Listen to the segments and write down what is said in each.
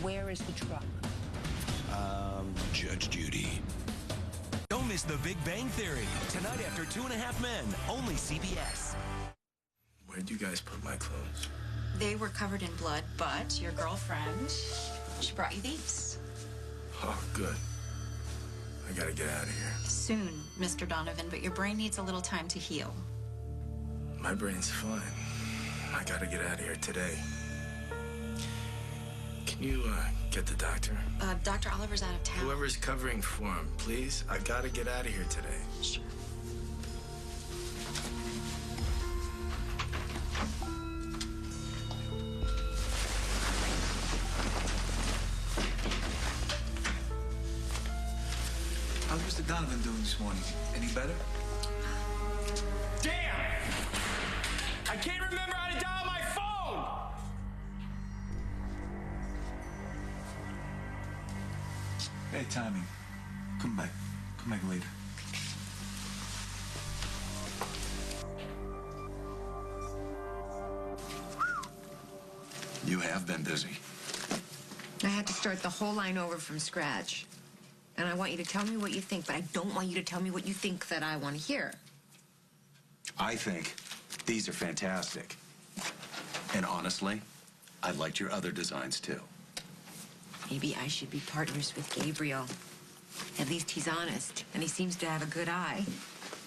Where is the truck? Judge Judy. Don't miss The Big Bang Theory. Tonight after 2.5 Men, only CBS. Where'd you guys put my clothes? They were covered in blood, but your girlfriend, she brought you these. Oh, good. I gotta get out of here. Soon, Mr. Donovan, but your brain needs a little time to heal. My brain's fine. I gotta get out of here today. Can you, get the doctor? Dr. Oliver's out of town. Whoever's covering for him, please. I gotta get out of here today. Sure. How's Mr. Donovan doing this morning? Any better? Damn! I can't remember how to dial my phone! Hey, Tommy. Come back. Come back later. You have been busy. I had to start the whole line over from scratch. And I want you to tell me what you think, but I don't want you to tell me what you think that I want to hear. I think these are fantastic. And honestly, I liked your other designs too. Maybe I should be partners with Gabriel. At least he's honest, and he seems to have a good eye.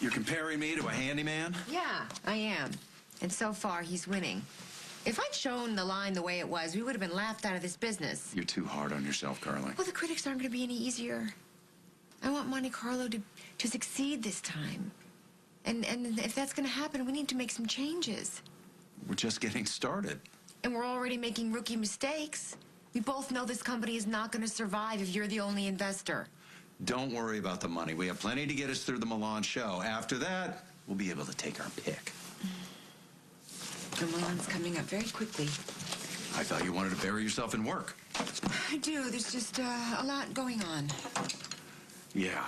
You're comparing me to a handyman? Yeah, I am. And so far, he's winning. If I'd shown the line the way it was, we would have been laughed out of this business. You're too hard on yourself, Carly. Well, the critics aren't going to be any easier. I want Monte Carlo to succeed this time. And if that's going to happen, we need to make some changes. We're just getting started. And we're already making rookie mistakes. We both know this company is not going to survive if you're the only investor. Don't worry about the money. We have plenty to get us through the Milan show. After that, we'll be able to take our pick. The Milan's coming up very quickly. I thought you wanted to bury yourself in work. I do. There's just a lot going on. Yeah,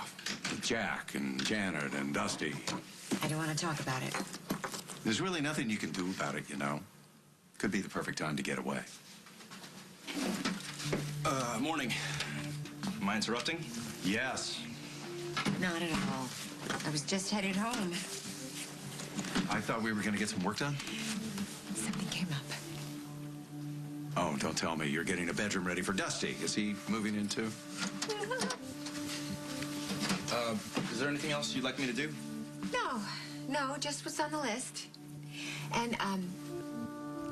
Jack and Janet and Dusty. I don't want to talk about it. There's really nothing you can do about it, you know. Could be the perfect time to get away. Morning. Am I interrupting? Yes. Not at all. I was just headed home. I thought we were going to get some work done. Something came up. Oh, don't tell me. You're getting a bedroom ready for Dusty. Is he moving in too? Is there anything else you'd like me to do? No, just what's on the list. And,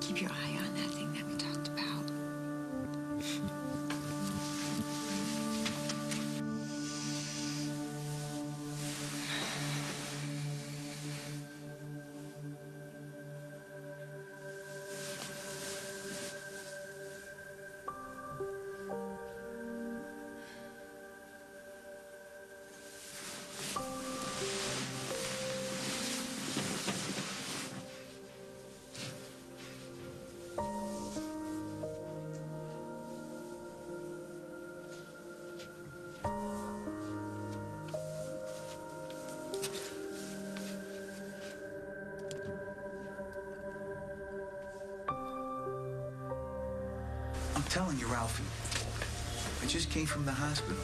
keep your eye on that thing that we talked about. I'm telling you, Ralphie. I just came from the hospital.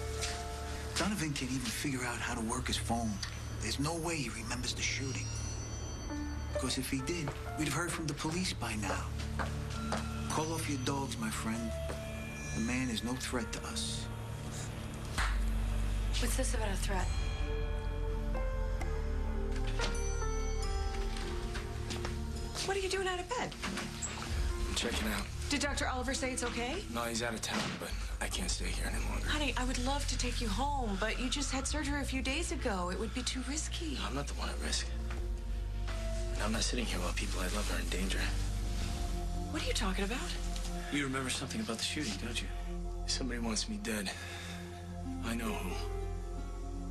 Donovan can't even figure out how to work his phone. There's no way he remembers the shooting. Because if he did, we'd have heard from the police by now. Call off your dogs, my friend. The man is no threat to us. What's this about a threat? What are you doing out of bed? I'm checking out. Did Dr. Oliver say it's okay? No, he's out of town, but I can't stay here any longer. Honey, I would love to take you home, but you just had surgery a few days ago. It would be too risky. I'm not the one at risk. And I'm not sitting here while people I love are in danger. What are you talking about? You remember something about the shooting, don't you? Somebody wants me dead. I know who.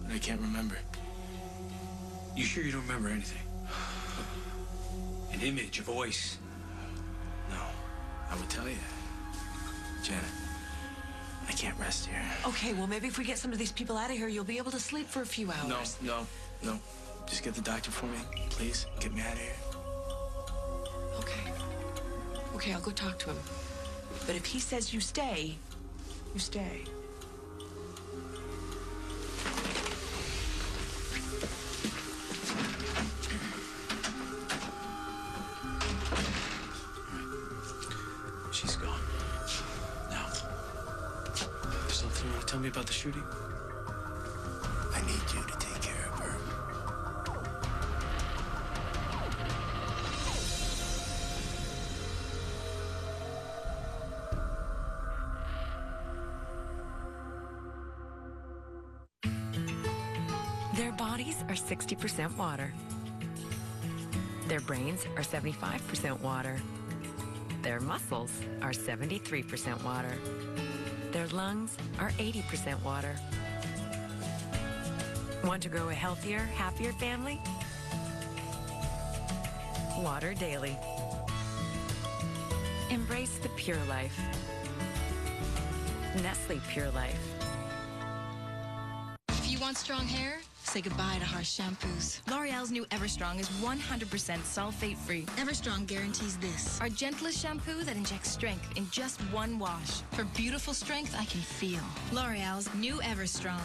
But I can't remember. You sure you don't remember anything? An image, a voice? No, I would tell you. Janet, I can't rest here. Okay, well, maybe if we get some of these people out of here, you'll be able to sleep for a few hours. No. Just get the doctor for me, please. Get me out of here. Okay, I'll go talk to him. But if he says you stay, You stay. She's gone. Now, there's something you want to tell me about the shooting? I need you to take care of her. Their bodies are 60% water. Their brains are 75% water. Their muscles are 73% water. Their lungs are 80% water. Want to grow a healthier, happier family? Water daily. Embrace the pure life. Nestle Pure Life. If you want strong hair, say goodbye to harsh shampoos. L'Oreal's new Everstrong is 100% sulfate-free. Everstrong guarantees this. Our gentlest shampoo that injects strength in just one wash. For beautiful strength I can feel. L'Oreal's new Everstrong.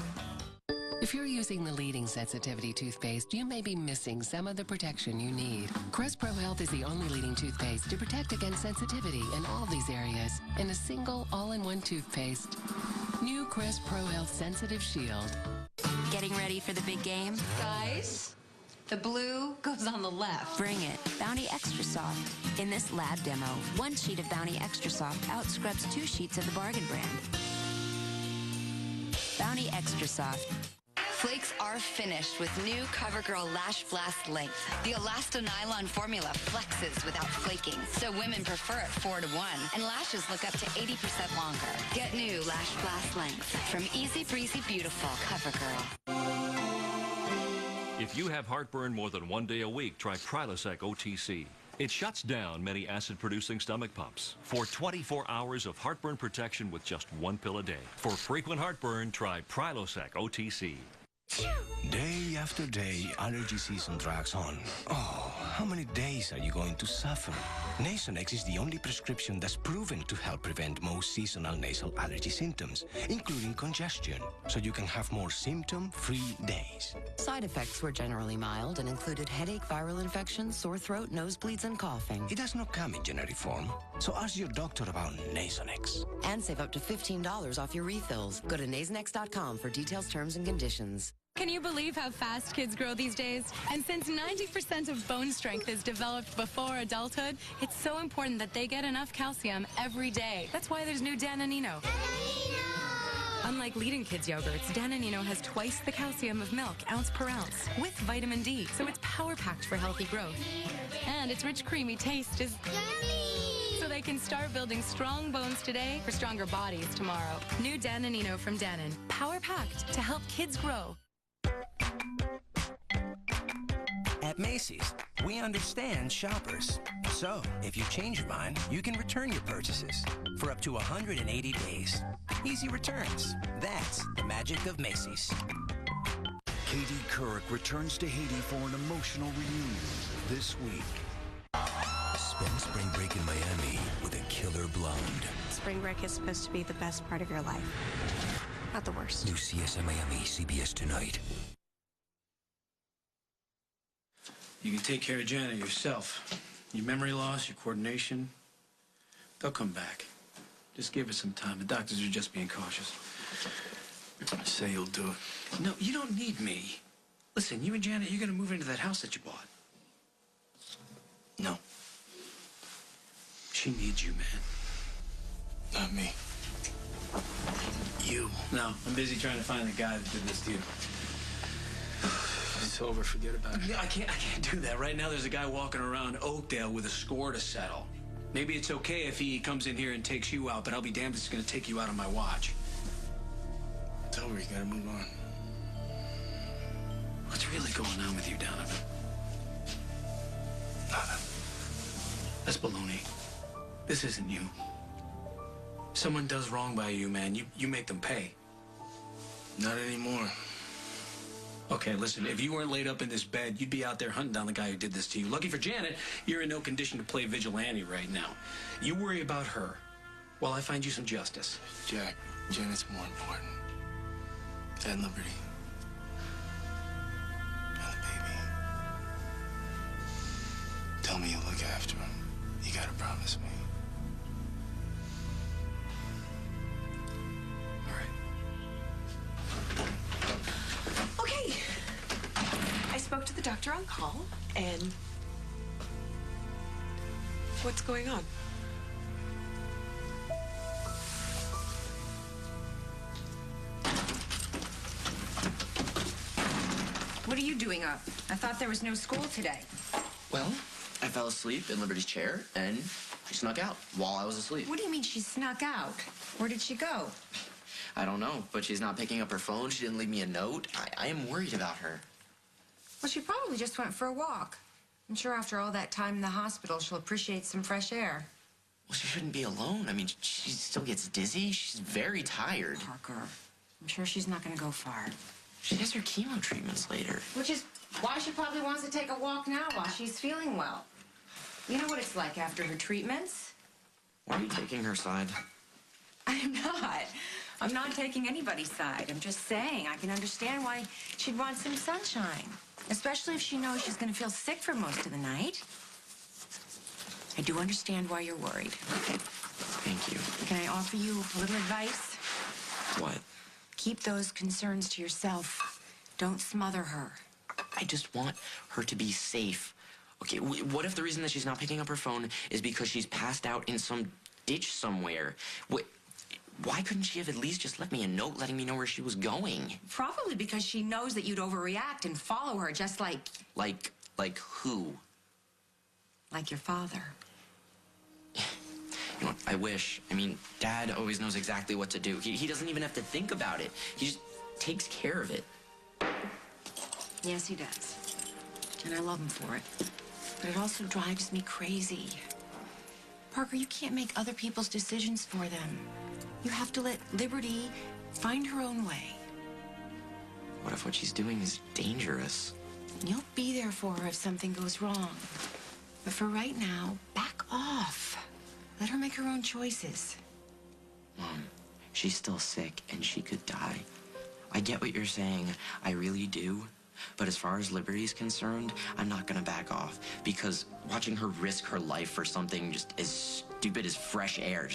If you're using the leading sensitivity toothpaste, you may be missing some of the protection you need. Crest Pro Health is the only leading toothpaste to protect against sensitivity in all these areas in a single all-in-one toothpaste. New Crest Pro Health Sensitive Shield. Getting ready for the big game? Guys, the blue goes on the left. Bring it. Bounty Extra Soft. In this lab demo, 1 sheet of Bounty Extra Soft outscrubs 2 sheets of the bargain brand. Bounty Extra Soft. Flakes are finished with new CoverGirl Lash Blast Length. The Elastonylon formula flexes without flaking, so women prefer it 4-to-1, and lashes look up to 80% longer. Get new Lash Blast Length from Easy Breezy Beautiful CoverGirl. If you have heartburn more than 1 day a week, try Prilosec OTC. It shuts down many acid-producing stomach pumps for 24 hours of heartburn protection with just 1 pill a day. For frequent heartburn, try Prilosec OTC. Day after day, allergy season drags on. Oh, how many days are you going to suffer? Nasonex is the only prescription that's proven to help prevent most seasonal nasal allergy symptoms, including congestion, so you can have more symptom-free days. Side effects were generally mild and included headache, viral infection, sore throat, nosebleeds, and coughing. It does not come in generic form, so ask your doctor about Nasonex. And save up to $15 off your refills. Go to nasonex.com for details, terms, and conditions. Can you believe how fast kids grow these days? And since 90% of bone strength is developed before adulthood, it's so important that they get enough calcium every day. That's why there's new Danonino. Unlike leading kids' yogurts, Danonino has twice the calcium of milk, ounce per ounce, with vitamin D, so it's power-packed for healthy growth. And its rich, creamy taste is yummy! So they can start building strong bones today for stronger bodies tomorrow. New Danonino from Danon, power-packed to help kids grow. At Macy's, we understand shoppers. So, if you change your mind, you can return your purchases for up to 180 days. Easy returns. That's the magic of Macy's. Katie Couric returns to Haiti for an emotional reunion this week. Spend spring break in Miami with a killer blonde. Spring break is supposed to be the best part of your life, not the worst. New CSM Miami, CBS tonight. You can take care of Janet yourself. Your memory loss, your coordination, they'll come back. Just give it some time. The doctors are just being cautious. Say you'll do it. No, you don't need me. Listen, you and Janet, you're gonna move into that house that you bought. No. She needs you, man. Not me. You. No, I'm busy trying to find the guy that did this to you. It's over. Forget about it. I can't do that. Right now, there's a guy walking around Oakdale with a score to settle. Maybe it's okay if he comes in here and takes you out, but I'll be damned if it's gonna take you out on my watch. It's over. You gotta move on. What's really going on with you, Donovan? Nada. That's baloney. This isn't you. Someone does wrong by you, man. You make them pay. Not anymore. Okay, listen, if you weren't laid up in this bed, you'd be out there hunting down the guy who did this to you. Lucky for Janet, you're in no condition to play vigilante right now. You worry about her. while I find you some justice. Jack, Janet's more important. And Liberty. And the baby. Tell me you'll look after him. You gotta promise me. Okay. I spoke to the doctor on call, and what's going on? What are you doing up? I thought there was no school today. Well, I fell asleep in Liberty's chair, and she snuck out while I was asleep. What do you mean she snuck out? Where did she go? I don't know, but she's not picking up her phone. She didn't leave me a note. I am worried about her. Well, she probably just went for a walk. I'm sure after all that time in the hospital, she'll appreciate some fresh air. Well, she shouldn't be alone. I mean, she still gets dizzy. She's very tired. Parker, I'm sure she's not going to go far. She has her chemo treatments later. Which is why she probably wants to take a walk now while she's feeling well. You know what it's like after her treatments? Why are you taking her side? I'm not. I'm not taking anybody's side. I'm just saying I can understand why she'd want some sunshine. Especially if she knows she's going to feel sick for most of the night. I do understand why you're worried. Thank you. Can I offer you a little advice? What? Keep those concerns to yourself. Don't smother her. I just want her to be safe. Okay, what if the reason that she's not picking up her phone is because she's passed out in some ditch somewhere? Why couldn't she have at least just left me a note letting me know where she was going? Probably because she knows that you'd overreact and follow her just like... Like who? Like your father. You know what, I wish. I mean, Dad always knows exactly what to do. He doesn't even have to think about it. He just takes care of it. Yes, he does. And I love him for it. But it also drives me crazy. Parker, you can't make other people's decisions for them. You have to let Liberty find her own way. What if what she's doing is dangerous? You'll be there for her if something goes wrong. But for right now, back off. Let her make her own choices. Mom, she's still sick and she could die. I get what you're saying. I really do. But as far as Liberty's concerned, I'm not gonna back off. Because watching her risk her life for something just as stupid as fresh air,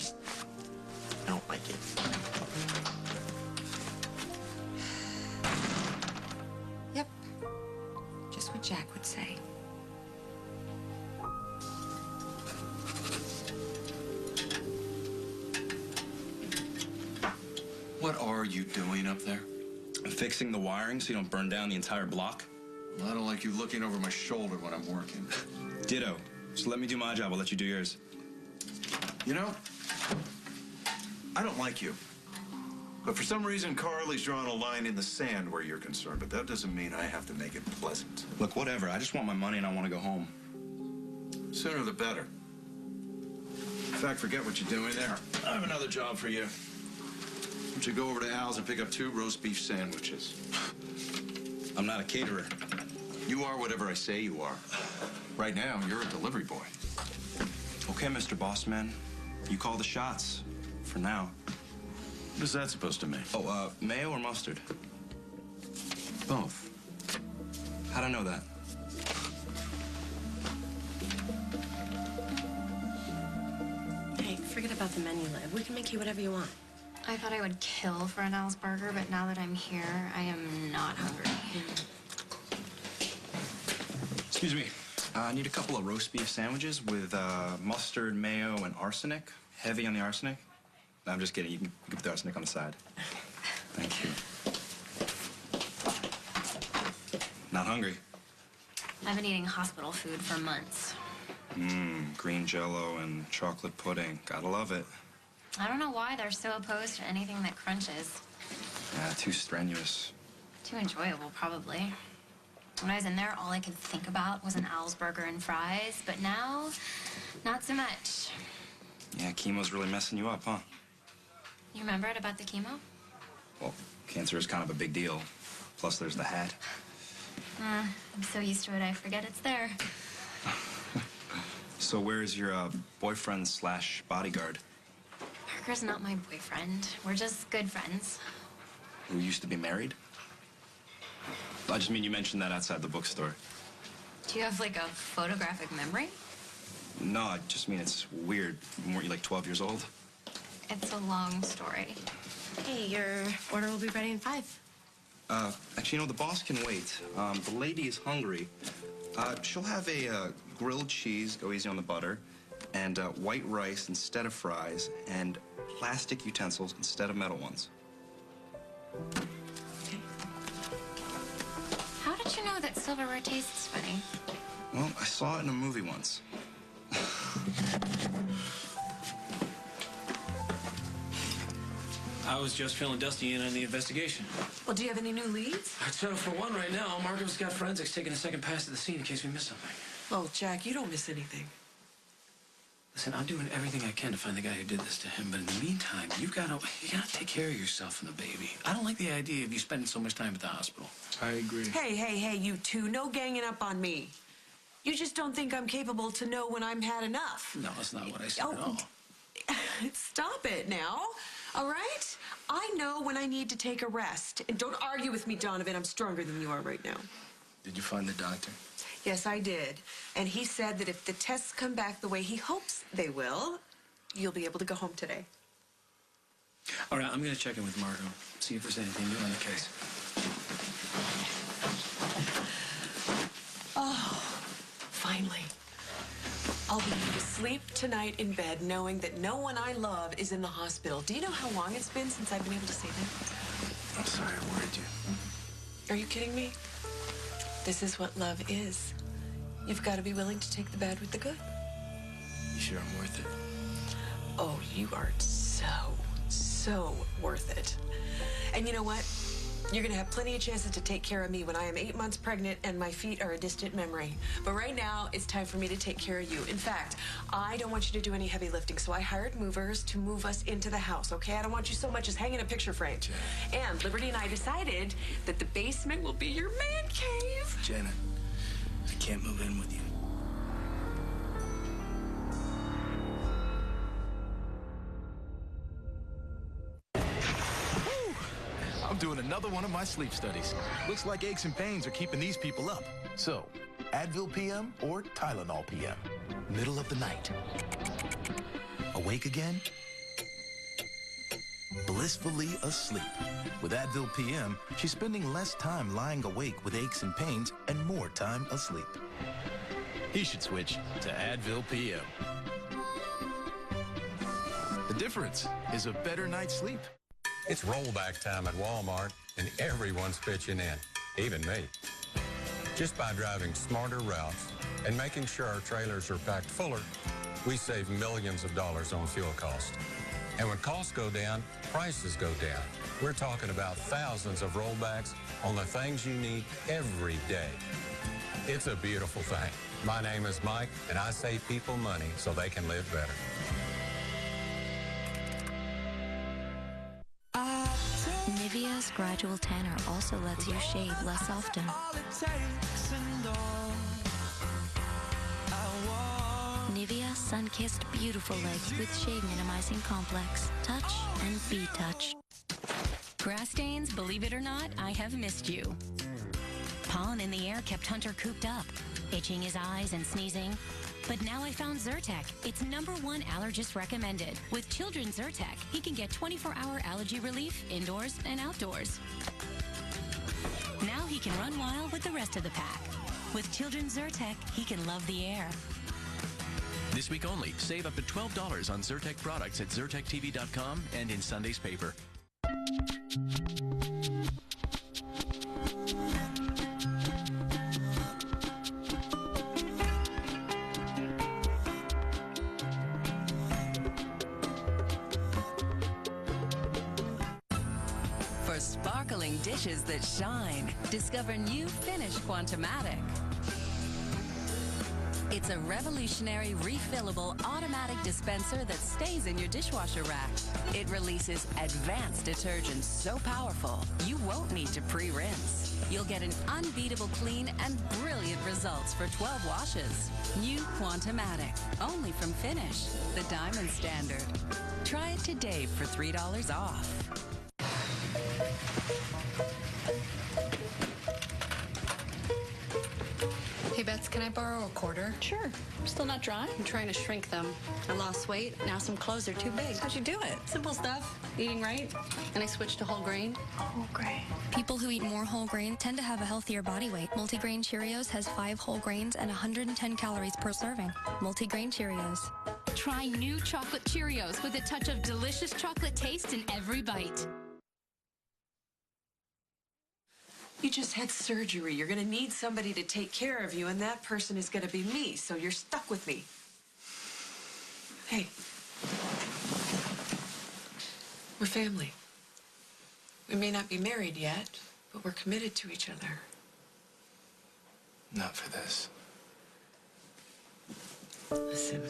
I don't like it. Yep. Just what Jack would say. What are you doing up there? I'm fixing the wiring so you don't burn down the entire block. Well, I don't like you looking over my shoulder when I'm working. Ditto. Just let me do my job. I'll let you do yours. You know, I don't like you. But for some reason, Carly's drawn a line in the sand where you're concerned. But that doesn't mean I have to make it pleasant. Look, whatever. I just want my money and I want to go home. Sooner the better. In fact, forget what you're doing there. I have another job for you. Why don't you go over to Al's and pick up 2 roast beef sandwiches? I'm not a caterer. You are whatever I say you are. Right now, you're a delivery boy. Okay, Mr. Bossman. You call the shots. For now. What is that supposed to mean? Oh, mayo or mustard? Both. How'd I know that? Hey, forget about the menu, Liv. We can make you whatever you want. I thought I would kill for an Al's burger, but now that I'm here, I am not hungry. Excuse me. I need a couple of roast beef sandwiches with mustard, mayo, and arsenic. Heavy on the arsenic. No, I'm just kidding. You can put the arsenic on the side. Thank you. Not hungry. I've been eating hospital food for months. Green Jell-O and chocolate pudding. Gotta love it. I don't know why they're so opposed to anything that crunches. Yeah, too strenuous. Too enjoyable, probably. When I was in there, all I could think about was an Al's burger and fries, but now, not so much. Yeah, chemo's really messing you up, huh? You remember it about the chemo? Well, cancer is kind of a big deal. Plus, there's the hat. I'm so used to it, I forget it's there. So where's your boyfriend/bodyguard? Parker's not my boyfriend. We're just good friends. Who used to be married? I just mean you mentioned that outside the bookstore. Do you have, like, a photographic memory? No, I just mean it's weird. Weren't you like 12 years old? It's a long story. Hey, your order will be ready in 5. Actually, you know, the boss can wait. The lady is hungry. She'll have a grilled cheese, go easy on the butter, and white rice instead of fries, and plastic utensils instead of metal ones. How did you know that silverware tastes funny? Well, I saw it in a movie once. I was just feeling dusty in on the investigation. Well, do you have any new leads? I'd settle for one right now. Marco's got forensics taking a second pass at the scene in case we miss something. Oh, Jack, you don't miss anything. Listen, I'm doing everything I can to find the guy who did this to him, but in the meantime, you gotta take care of yourself and the baby. I don't like the idea of you spending so much time at the hospital. I agree. Hey, you two, no ganging up on me. You just don't think I'm capable to know when I'm had enough. No, that's not what I said at all. Stop it now, all right? I know when I need to take a rest. And don't argue with me, Donovan. I'm stronger than you are right now. Did you find the doctor? Yes, I did. And he said that if the tests come back the way he hopes they will, you'll be able to go home today. All right, I'm gonna check in with Marco, see if there's anything new on the case. Oh, finally. I'll be able to sleep tonight in bed knowing that no one I love is in the hospital. Do you know how long it's been since I've been able to say that? I'm sorry I worried you. Are you kidding me? This is what love is. You've got to be willing to take the bad with the good. You sure I'm worth it? Oh, you are so worth it. And you know what? You're gonna have plenty of chances to take care of me when I am 8 months pregnant and my feet are a distant memory. But right now, it's time for me to take care of you. In fact, I don't want you to do any heavy lifting, so I hired movers to move us into the house, okay? I don't want you so much as hanging a picture frame. And Liberty and I decided that the basement will be your man cave. Janet, I can't move in with you. I'm doing another one of my sleep studies. Looks like aches and pains are keeping these people up. So, Advil PM or Tylenol PM? Middle of the night. Awake again? Blissfully asleep. With Advil PM, she's spending less time lying awake with aches and pains and more time asleep. He should switch to Advil PM. The difference is a better night's sleep. It's rollback time at Walmart, and everyone's pitching in, even me. Just by driving smarter routes and making sure our trailers are packed fuller, we save millions of dollars on fuel costs. And when costs go down, prices go down. We're talking about thousands of rollbacks on the things you need every day. It's a beautiful thing. My name is Mike, and I save people money so they can live better. Nivea's gradual tanner also lets you shave less often. Nivea sun-kissed beautiful legs with shave minimizing complex. Touch and be touched. Grass stains, believe it or not, I have missed you. Pollen in the air kept Hunter cooped up, itching his eyes and sneezing. But now I found Zyrtec. It's #1 allergist recommended. With Children's Zyrtec, he can get 24-hour allergy relief indoors and outdoors. Now he can run wild with the rest of the pack. With Children's Zyrtec, he can love the air. This week only, save up to $12 on Zyrtec products at ZyrtecTV.com and in Sunday's paper. For sparkling dishes that shine, discover new Finish Quantumatic. It's a revolutionary, refillable, automatic dispenser that stays in your dishwasher rack. It releases advanced detergents so powerful, you won't need to pre-rinse. You'll get an unbeatable clean and brilliant results for 12 washes. New Quantumatic, only from Finish, the Diamond Standard. Try it today for $3 off. Hey, Bets, can I borrow a quarter? Sure. Still not dry? I'm trying to shrink them. I lost weight. Now some clothes are too big. How'd you do it? Simple stuff. Eating right. And I switched to whole grain. Whole grain. People who eat more whole grain tend to have a healthier body weight. Multigrain Cheerios has 5 whole grains and 110 calories per serving. Multigrain Cheerios. Try new chocolate Cheerios with a touch of delicious chocolate taste in every bite. You just had surgery. You're going to need somebody to take care of you, and that person is going to be me, so you're stuck with me. Hey. We're family. We may not be married yet, but we're committed to each other. Not for this. Listen,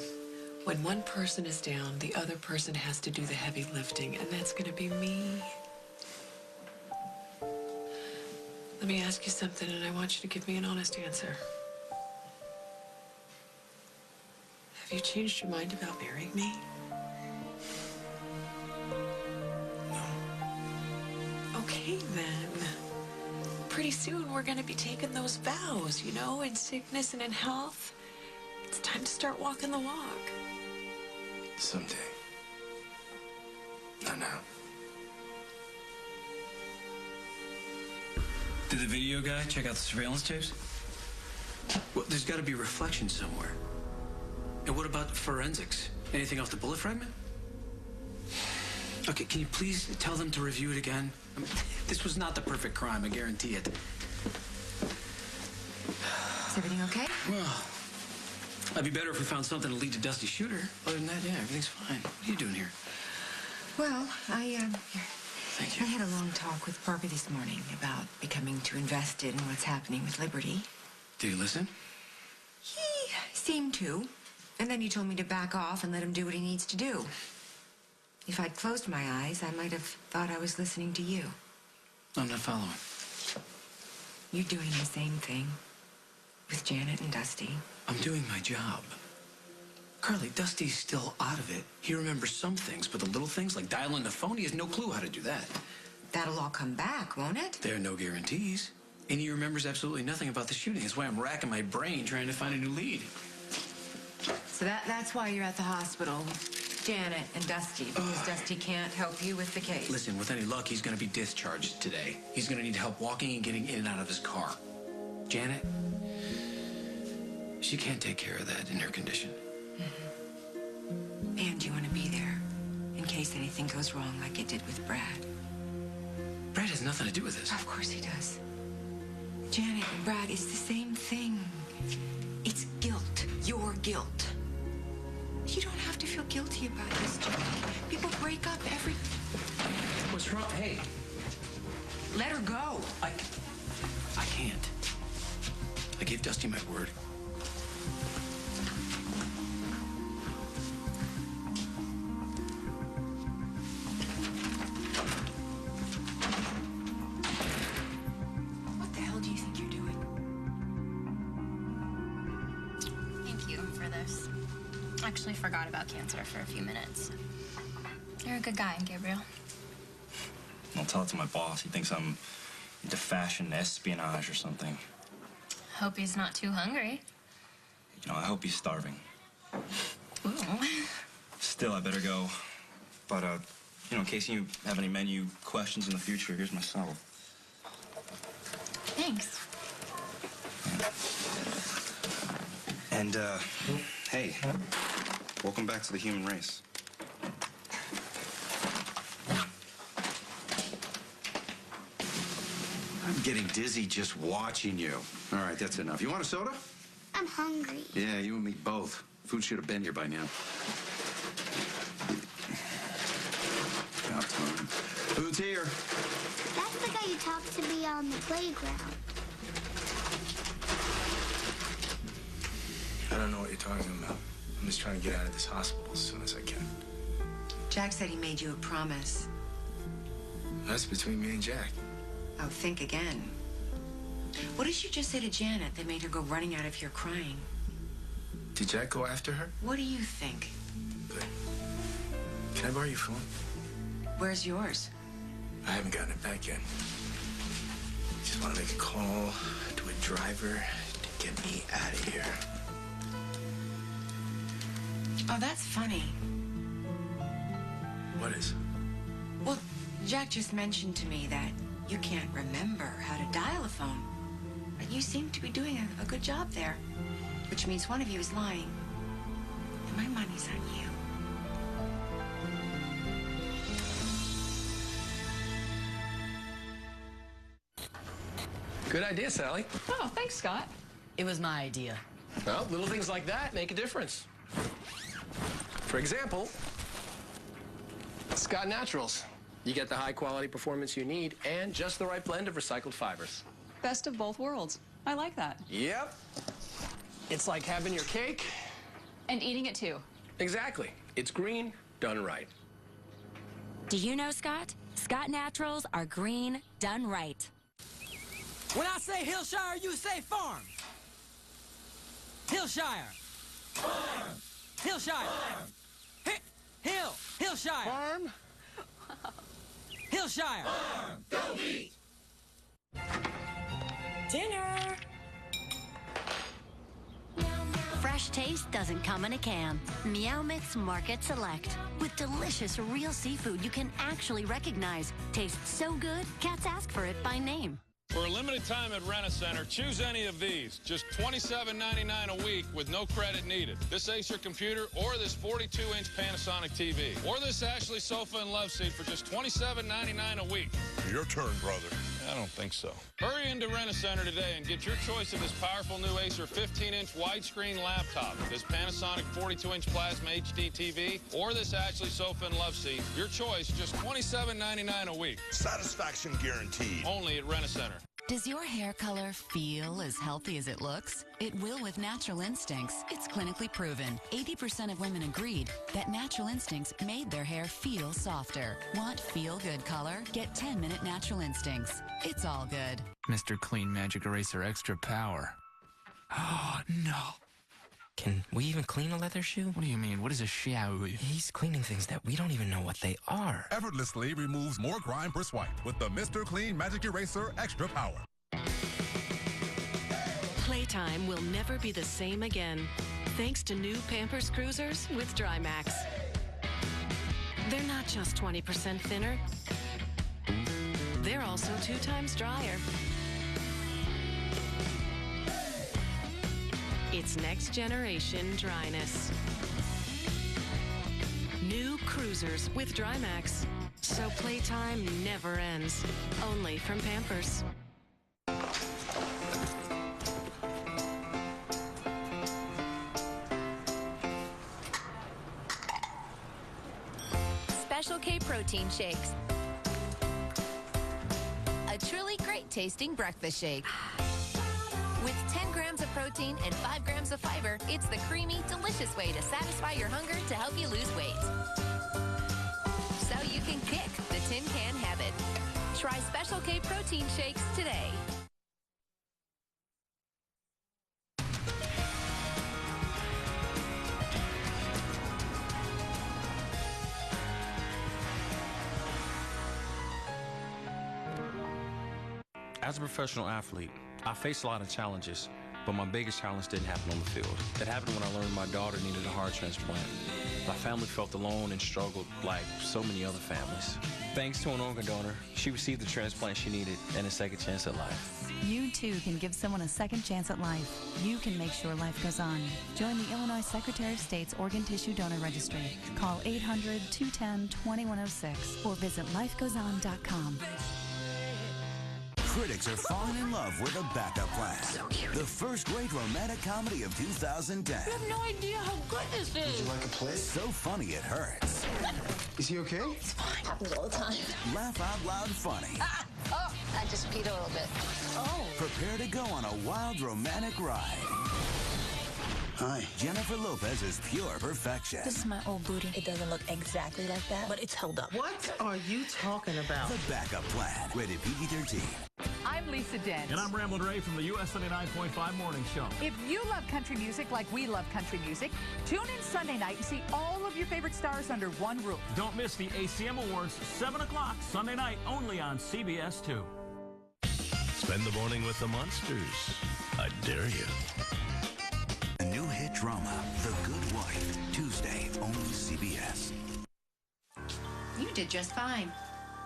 when one person is down, the other person has to do the heavy lifting, and that's going to be me. Let me ask you something, and I want you to give me an honest answer. Have you changed your mind about marrying me? No. Okay, then. Pretty soon, we're going to be taking those vows, you know, in sickness and in health. It's time to start walking the walk. Someday. Not now. Did the video guy check out the surveillance tapes? Well, there's got to be reflection somewhere. And what about forensics? Anything off the bullet fragment? Okay, can you please tell them to review it again? I mean, this was not the perfect crime, I guarantee it. Is everything okay? Well, it'd be better if we found something to lead to Dusty's shooter. Other than that, yeah, everything's fine. What are you doing here? Well, Thank you. I had a long talk with Barbie this morning about becoming too invested in what's happening with Liberty. Did he listen? He seemed to. And then he told me to back off and let him do what he needs to do. If I'd closed my eyes, I might have thought I was listening to you. I'm not following. You're doing the same thing with Janet and Dusty. I'm doing my job. Carly, Dusty's still out of it. He remembers some things, but the little things like dialing the phone, he has no clue how to do that. That'll all come back, won't it? There are no guarantees. And he remembers absolutely nothing about the shooting. That's why I'm racking my brain trying to find a new lead. So that's why you're at the hospital with Janet and Dusty, because Dusty can't help you with the case. Listen, with any luck, he's going to be discharged today. He's going to need help walking and getting in and out of his car. Janet, she can't take care of that in her condition. And you want to be there in case anything goes wrong like it did with Brad. Brad has nothing to do with this. Of course he does. Janet and Brad is the same thing. It's guilt. Your guilt. You don't have to feel guilty about this, Jack. People break up every... What's wrong? Hey. Let her go. I can't. I gave Dusty my word. What the hell do you think you're doing? Thank you for this. Actually forgot about cancer for a few minutes. You're a good guy, Gabriel. I'll tell it to my boss. He thinks I'm into fashion espionage or something. Hope he's not too hungry. You know, I hope he's starving. Ooh. Still, I better go. But, you know, in case you have any menu questions in the future, here's my cell. Thanks. And, hey, welcome back to the human race. I'm getting dizzy just watching you. All right, that's enough. You want a soda? I'm hungry. Yeah, you and me both. Food should have been here by now. About time. Food's here. That's the guy you talked to me on the playground. I don't know what you're talking about. I'm just trying to get out of this hospital as soon as I can. Jack said he made you a promise. That's between me and Jack. Oh, think again. What did you just say to Janet that made her go running out of here crying? Did Jack go after her? What do you think? Good. Can I borrow your phone? Where's yours? I haven't gotten it back yet. Just want to make a call to a driver to get me out of here. Oh, that's funny. What is? Well, Jack just mentioned to me that you can't remember how to dial a phone. But you seem to be doing a good job there, which means one of you is lying. And my money's on you. Good idea, Sally. Oh, thanks, Scott. It was my idea. Well, little things like that make a difference. For example, Scott Naturals. You get the high-quality performance you need and just the right blend of recycled fibers. Best of both worlds. I like that. Yep. It's like having your cake. And eating it, too. Exactly. It's green, done right. Do you know, Scott? Scott Naturals are green, done right. When I say Hillshire, you say farm. Hillshire. Farm. Hillshire. Farm. Hillshire. Farm. Hillshire. Farm. Go meat. Dinner. Fresh taste doesn't come in a can. Meow Mix Market Select. With delicious real seafood you can actually recognize. Tastes so good, cats ask for it by name. For a limited time at Rent-A-Center, choose any of these. Just $27.99 a week with no credit needed. This Acer computer or this 42-inch Panasonic TV. Or this Ashley sofa and love seat for just $27.99 a week. Your turn, brother. I don't think so. Hurry into Rent-A-Center today and get your choice of this powerful new Acer 15-inch widescreen laptop, this Panasonic 42-inch Plasma HD TV, or this Ashley sofa and love seat. Your choice, just $27.99 a week. Satisfaction guaranteed. Only at Rent-A-Center. Does your hair color feel as healthy as it looks? It will with Natural Instincts. It's clinically proven. 80% of women agreed that Natural Instincts made their hair feel softer. Want feel-good color? Get 10-minute Natural Instincts. It's all good. Mr. Clean Magic Eraser Extra Power. Oh, no. Can we even clean a leather shoe? What do you mean? What is a shoe? He's cleaning things that we don't even know what they are. Effortlessly removes more grime per swipe with the Mr. Clean Magic Eraser Extra Power. Playtime will never be the same again, thanks to new Pampers Cruisers with Drymax. They're not just 20% thinner. They're also 2 times drier. It's next generation dryness. New Cruisers with Drymax. So playtime never ends. Only from Pampers. Special K protein shakes. A truly great tasting breakfast shake. With 10 grams of protein and 5 grams of fiber, it's the creamy, delicious way to satisfy your hunger to help you lose weight. So you can kick the tin can habit. Try Special K protein shakes today. As a professional athlete, I faced a lot of challenges, but my biggest challenge didn't happen on the field. It happened when I learned my daughter needed a heart transplant. My family felt alone and struggled like so many other families. Thanks to an organ donor, she received the transplant she needed and a second chance at life. You too can give someone a second chance at life. You can make sure life goes on. Join the Illinois Secretary of State's Organ Tissue Donor Registry. Call 800-210-2106 or visit lifegoeson.com. Critics are falling in love with A Backup Plan. So cute. The first-rate romantic comedy of 2010. You have no idea how good this is. Would you like a plate? So funny it hurts. Is he okay? It's fine. Happens all the time. Laugh out loud funny. Oh, I just peed a little bit. Oh. Prepare to go on a wild romantic ride. Hi. Jennifer Lopez is pure perfection. This is my old booty. It doesn't look exactly like that, but it's held up. What are you talking about? The Backup Plan, rated PG-13. I'm Lisa Dent. And I'm Ramblin' Ray from the US 79.5 Morning Show. If you love country music like we love country music, tune in Sunday night and see all of your favorite stars under one roof. Don't miss the ACM Awards, 7 o'clock Sunday night, only on CBS 2. Spend the morning with the Monsters. I dare you. A new hit drama, The Good Wife, Tuesday, only CBS. You did just fine.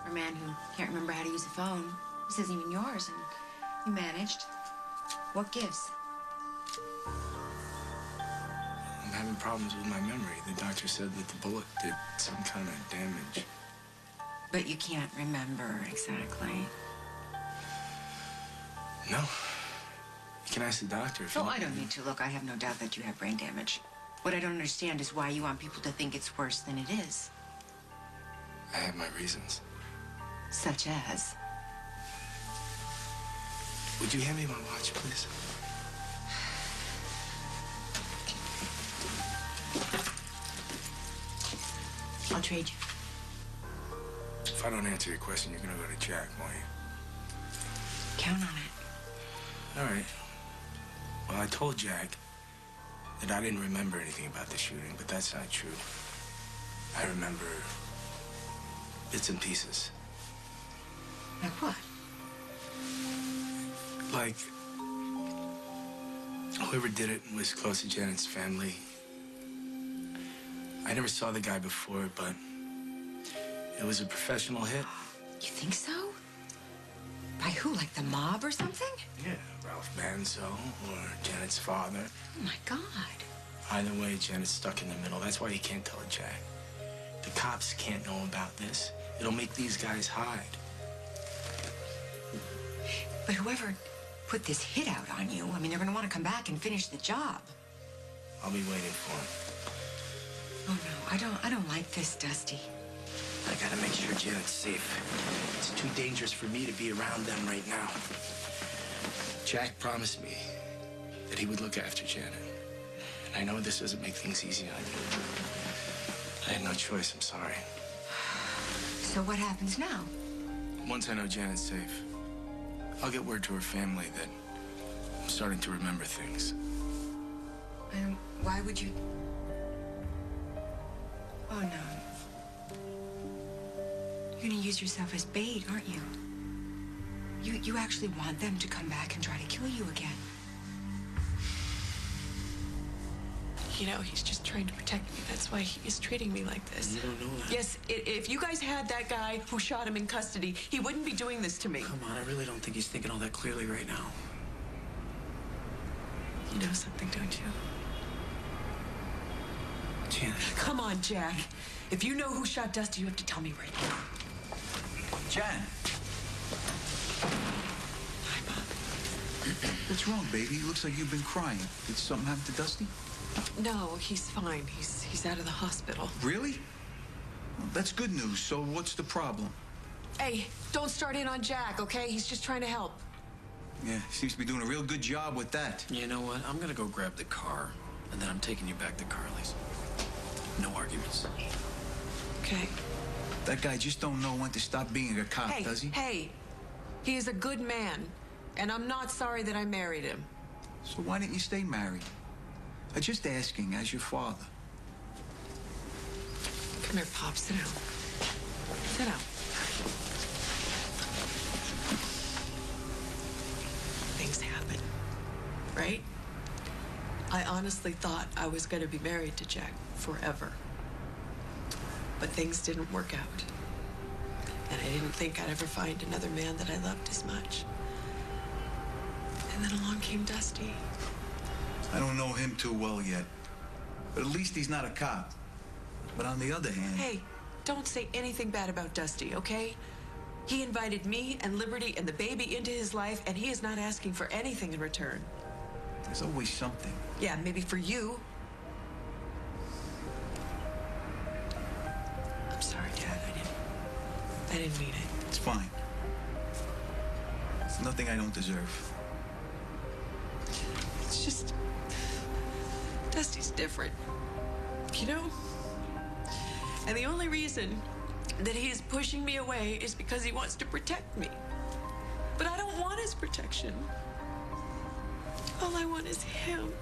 For a man who can't remember how to use a phone. This isn't even yours, and you managed. What gives? I'm having problems with my memory. The doctor said that the bullet did some kind of damage. But you can't remember exactly. No. You can ask the doctor if you No, want. I don't need to. Look, I have no doubt that you have brain damage. What I don't understand is why you want people to think it's worse than it is. I have my reasons. Such as? Would you hand me my watch, please? I'll trade you. If I don't answer your question, you're gonna go to Jack, won't you? Count on it. All right. Well, I told Jack that I didn't remember anything about the shooting, but that's not true. I remember bits and pieces. Like what? Like, whoever did it was close to Janet's family. I never saw the guy before, but it was a professional hit. You think so? By who, like the mob or something? Yeah, Ralph Manzo or Janet's father. Oh, my God. Either way, Janet's stuck in the middle. That's why you can't tell Jack. The cops can't know about this. It'll make these guys hide. But whoever put this hit out on you, I mean, they're going to want to come back and finish the job. I'll be waiting for him. Oh, no, I don't like this, Dusty. I gotta make sure Janet's safe. It's too dangerous for me to be around them right now. Jack promised me that he would look after Janet. And I know this doesn't make things easy on you. I had no choice, I'm sorry. So what happens now? Once I know Janet's safe, I'll get word to her family that I'm starting to remember things. And why would you... Oh, no. You're gonna use yourself as bait, aren't you? You actually want them to come back and try to kill you again. You know, he's just trying to protect me. That's why he is treating me like this. You don't know that. Yes, if you guys had that guy who shot him in custody, he wouldn't be doing this to me. Come on, I really don't think he's thinking all that clearly right now. You know something, don't you? Janet. Come on, Jack. If you know who shot Dusty, you have to tell me right now. Jan. Hi, Bob. What's wrong, baby? Looks like you've been crying. Did something happen to Dusty? No, he's fine. He's out of the hospital. Really? Well, that's good news. So what's the problem? Hey, don't start in on Jack, okay? He's just trying to help. Yeah, seems to be doing a real good job with that. You know what? I'm gonna go grab the car, and then I'm taking you back to Carly's. No arguments. Okay. That guy just don't know when to stop being a cop, does he? Hey, he is a good man, and I'm not sorry that I married him. So why didn't you stay married? I'm just asking, as your father. Come here, Pop. Sit down. Sit down. Things happen, right? I honestly thought I was going to be married to Jack forever. But things didn't work out. And I didn't think I'd ever find another man that I loved as much. And then along came Dusty. I don't know him too well yet, but at least he's not a cop. But on the other hand... Hey, don't say anything bad about Dusty, okay? He invited me and Liberty and the baby into his life, and he is not asking for anything in return. There's always something. Yeah, maybe for you. I'm sorry, Dad. I didn't mean it. It's fine. It's nothing I don't deserve. It's just... Dusty's different. You know? And the only reason that he's pushing me away is because he wants to protect me. But I don't want his protection. All I want is him.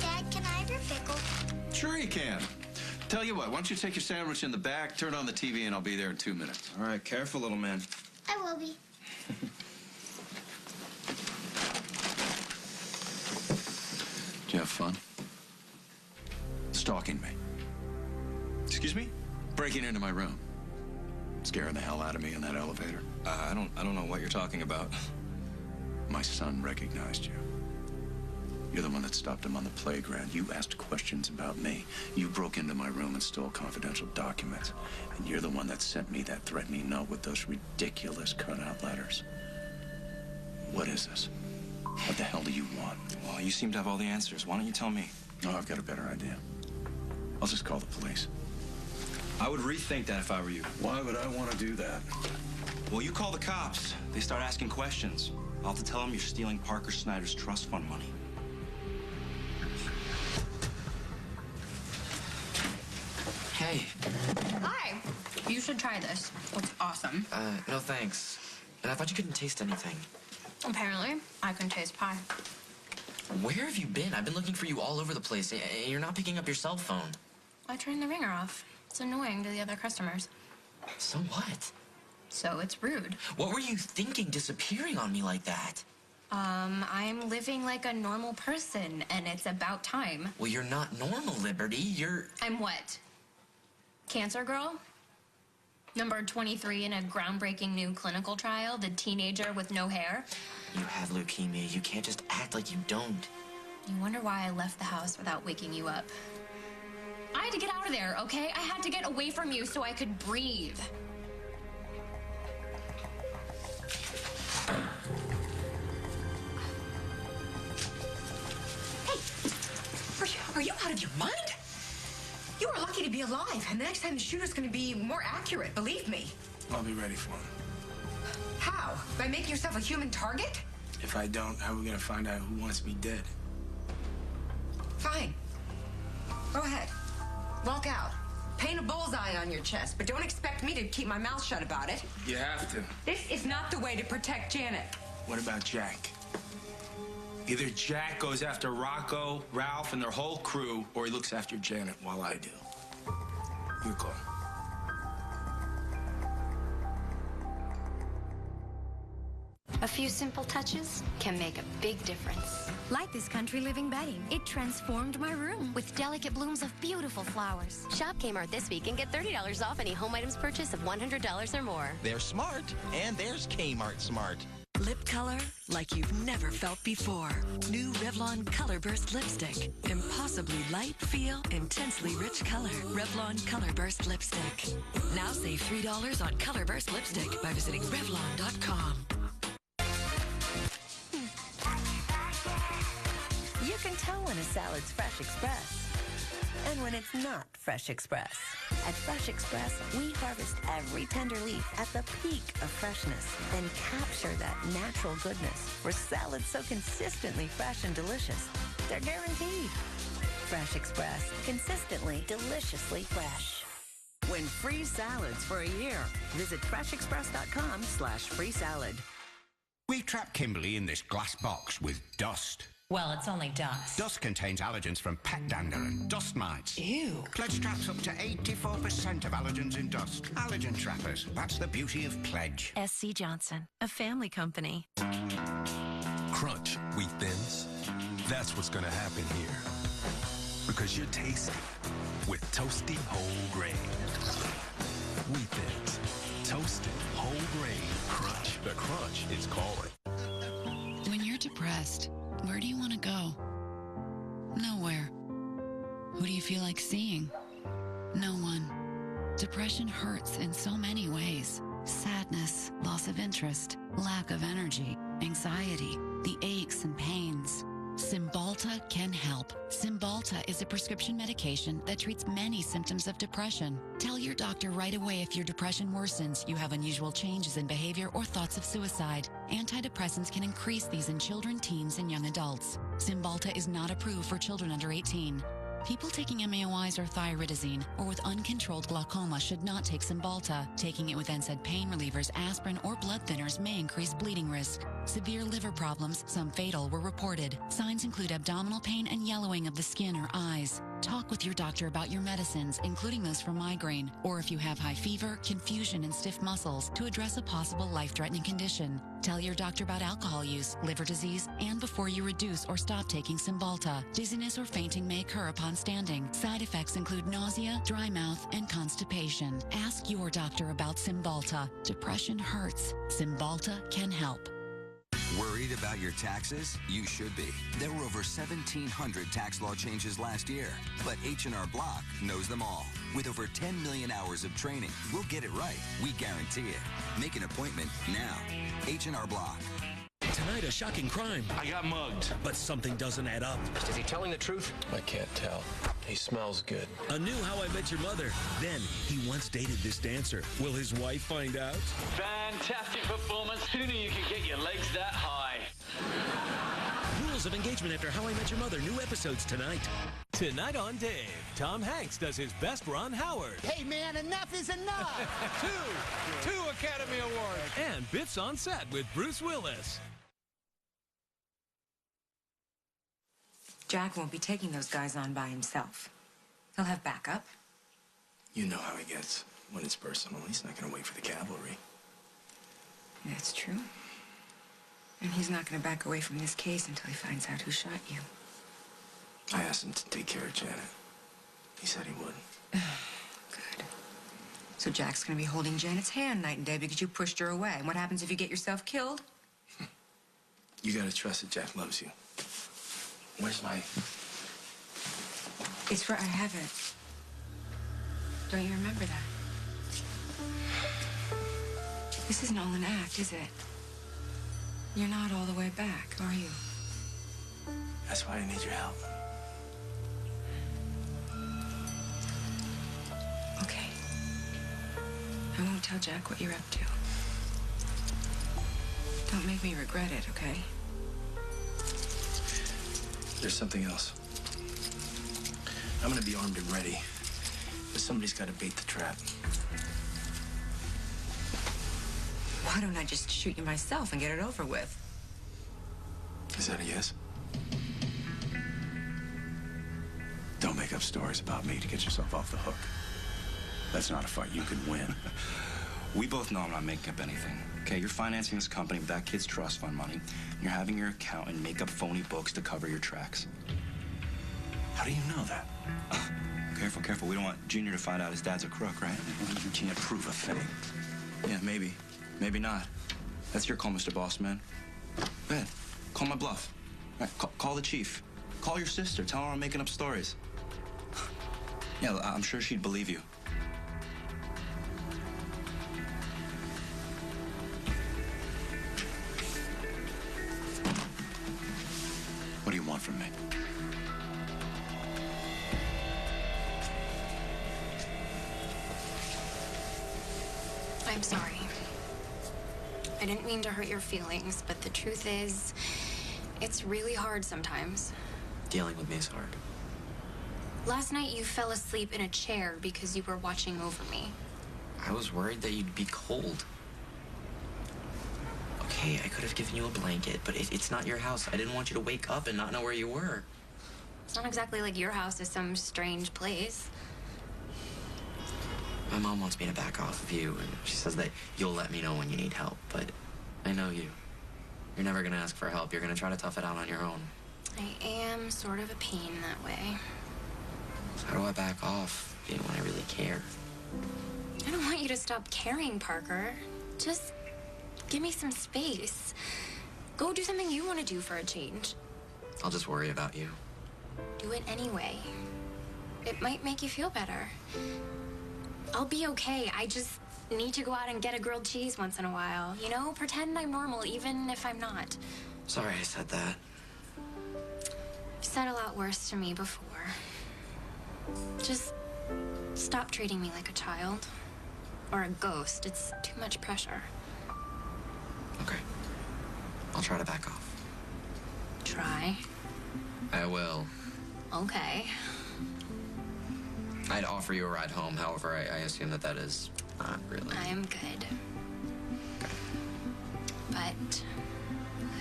Dad, can I have your pickle? Sure you can. Tell you what, why don't you take your sandwich in the back, turn on the TV, and I'll be there in 2 minutes. All right, careful, little man. I will be. Did you have fun? Stalking me. Excuse me? Breaking into my room. Scaring the hell out of me in that elevator. I don't know what you're talking about. My son recognized you. You're the one that stopped him on the playground. You asked questions about me. You broke into my room and stole confidential documents. And you're the one that sent me that threatening note with those ridiculous cutout letters. What is this? What the hell do you want? Well, you seem to have all the answers. Why don't you tell me? Oh, I've got a better idea. I'll just call the police. I would rethink that if I were you. Why would I want to do that? Well, you call the cops. They start asking questions. I'll have to tell them you're stealing Parker Snyder's trust fund money. Hey. Hi. You should try this. It's awesome. No thanks. And I thought you couldn't taste anything. Apparently, I can taste pie. Where have you been? I've been looking for you all over the place, and you're not picking up your cell phone. I turned the ringer off. It's annoying to the other customers. So what? So it's rude. What were you thinking disappearing on me like that? I'm living like a normal person, and it's about time. Well, you're not normal, Liberty. You're... I'm what? Cancer girl? Number 23 in a groundbreaking new clinical trial, the teenager with no hair? You have leukemia. You can't just act like you don't. You wonder why I left the house without waking you up. I had to get out of there, okay? I had to get away from you so I could breathe. Are you out of your mind? You are lucky to be alive, and the next time the shooter's going to be more accurate, believe me. I'll be ready for him. How? By making yourself a human target? If I don't, how are we gonna find out who wants me dead? Fine. Go ahead. Walk out. Paint a bullseye on your chest, but don't expect me to keep my mouth shut about it. You have to. This is not the way to protect Janet. What about Jack? Either Jack goes after Rocco, Ralph, and their whole crew, or he looks after Janet while I do. Your call. A few simple touches can make a big difference. Like this country living bedding. It transformed my room with delicate blooms of beautiful flowers. Shop Kmart this week and get $30 off any home items purchase of $100 or more. They're smart, and there's Kmart Smart. Lip color like you've never felt before. New Revlon Color Burst Lipstick. Impossibly light feel, intensely rich color. Revlon Color Burst Lipstick. Now save $3 on Color Burst Lipstick by visiting Revlon.com. You can tell when a salad's Fresh Express and when it's not Fresh Express. At Fresh Express, we harvest every tender leaf at the peak of freshness, then capture that natural goodness for salads so consistently fresh and delicious. They're guaranteed. Fresh Express, consistently, deliciously fresh. Win free salads for a year. Visit freshexpress.com/free salad. We've trapped Kimberly in this glass box with dust. Well, it's only dust. Dust contains allergens from pet dander and dust mites. Ew. Pledge traps up to 84% of allergens in dust. Allergen trappers. That's the beauty of Pledge. SC Johnson, a family company. Crunch, wheat thins. That's what's gonna happen here. Because you're tasty with toasty whole grain. Wheat thins. Toasted whole grain crunch. The crunch is calling. When you're depressed, where do you want to go? Nowhere. Who do you feel like seeing? No one. Depression hurts in so many ways. Sadness, loss of interest, lack of energy, anxiety, the aches and pains. Cymbalta can help. Cymbalta is a prescription medication that treats many symptoms of depression. Tell your doctor right away if your depression worsens, you have unusual changes in behavior, or thoughts of suicide. Antidepressants can increase these in children, teens, and young adults. Cymbalta is not approved for children under 18. People taking MAOIs or thyroidazine or with uncontrolled glaucoma should not take Cymbalta. Taking it with NSAID pain relievers, aspirin, or blood thinners may increase bleeding risk. Severe liver problems, some fatal, were reported. Signs include abdominal pain and yellowing of the skin or eyes. Talk with your doctor about your medicines, including those for migraine, or if you have high fever, confusion, and stiff muscles, to address a possible life-threatening condition. Tell your doctor about alcohol use, liver disease, and before you reduce or stop taking Cymbalta. Dizziness or fainting may occur upon standing. Side effects include nausea, dry mouth, and constipation. Ask your doctor about Cymbalta. Depression hurts. Cymbalta can help. Worried about your taxes? You should be. There were over 1,700 tax law changes last year, but H&R Block knows them all. With over 10 million hours of training, we'll get it right. We guarantee it. Make an appointment now. H&R Block. Tonight, a shocking crime. I got mugged. But something doesn't add up. Is he telling the truth? I can't tell. He smells good. A new How I Met Your Mother. Then, he once dated this dancer. Will his wife find out? Fantastic performance. Who knew you could get your legs that high? Rules of Engagement after How I Met Your Mother. New episodes tonight. Tonight on Dave, Tom Hanks does his best Ron Howard. Hey, man, enough is enough! Two Academy Awards. And Bits on Set with Bruce Willis. Jack won't be taking those guys on by himself. He'll have backup. You know how he gets when it's personal. He's not going to wait for the cavalry. That's true. And he's not going to back away from this case until he finds out who shot you. I asked him to take care of Janet. He said he would. Good. So Jack's going to be holding Janet's hand night and day because you pushed her away. And what happens if you get yourself killed? You got to trust that Jack loves you. Where's my... It's where I have it. Don't you remember that? This isn't all an act, is it? You're not all the way back, are you? That's why I need your help. Okay. I won't tell Jack what you're up to. Don't make me regret it, okay? There's something else. I'm gonna be armed and ready, but somebody's gotta bait the trap. Why don't I just shoot you myself and get it over with? Is that a yes? Don't make up stories about me to get yourself off the hook. That's not a fight you can win. We both know I'm not making up anything. Okay, you're financing this company with that kid's trust fund money. And you're having your accountant make up phony books to cover your tracks. How do you know that? Careful, careful. We don't want Junior to find out his dad's a crook, right? You can't prove a thing. Yeah, maybe. Maybe not. That's your call, Mr. Boss Man. Go ahead. Call my bluff. All right, call the chief. Call your sister. Tell her I'm making up stories. Yeah, I'm sure she'd believe you. What do you want from me? I'm sorry. I didn't mean to hurt your feelings, but the truth is, it's really hard sometimes. Dealing with me is hard. Last night you fell asleep in a chair because you were watching over me. I was worried that you'd be cold. Okay, I could have given you a blanket, but it's not your house. I didn't want you to wake up and not know where you were. It's not exactly like your house is some strange place. My mom wants me to back off of you, and she says that you'll let me know when you need help, but I know you. You're never gonna ask for help. You're gonna try to tough it out on your own. I am sort of a pain that way. How do I back off, when I really care? I don't want you to stop caring, Parker. Just give me some space. Go do something you want to do for a change. I'll just worry about you. Do it anyway. It might make you feel better. I'll be okay. I just need to go out and get a grilled cheese once in a while. You know, pretend I'm normal, even if I'm not. Sorry I said that. said a lot worse to me before. Just stop treating me like a child. Or a ghost. It's too much pressure. Okay. I'll try to back off. Try. I will. Okay. I'd offer you a ride home, however, I assume that is not really. I am good. But